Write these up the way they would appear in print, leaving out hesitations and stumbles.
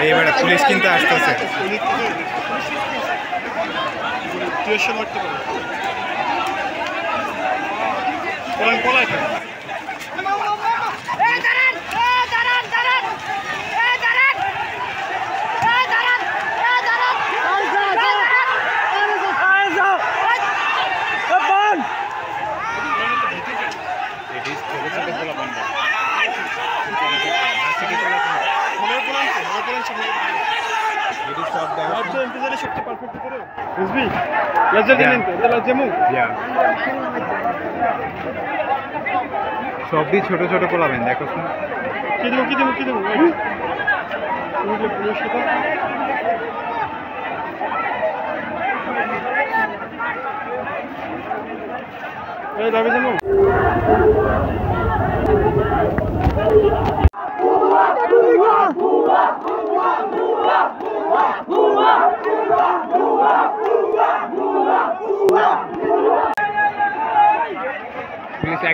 এইবারে পুলিশ কিন্তু আসতেছে। সবই ছোট ছোট পোলাবেন দেখো পুলিশ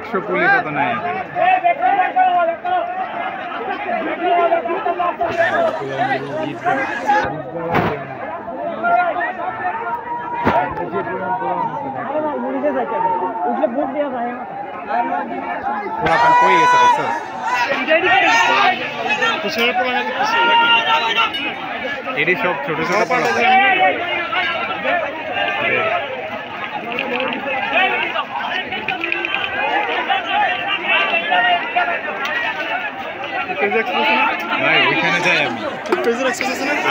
100 পুলিশ তো নাই এটি সব ছোট ছোট ভাই ওইখানে যাই আমি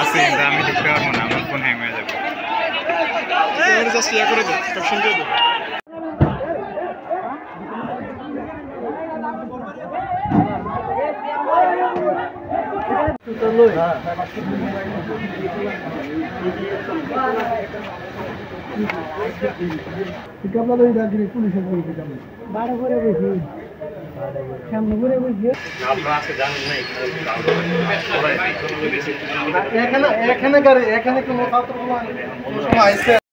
আছি আমি দেখতে পারবো না আমার ফোন হ্যাং হয়ে যাবে এখানে কোনো ছাত্র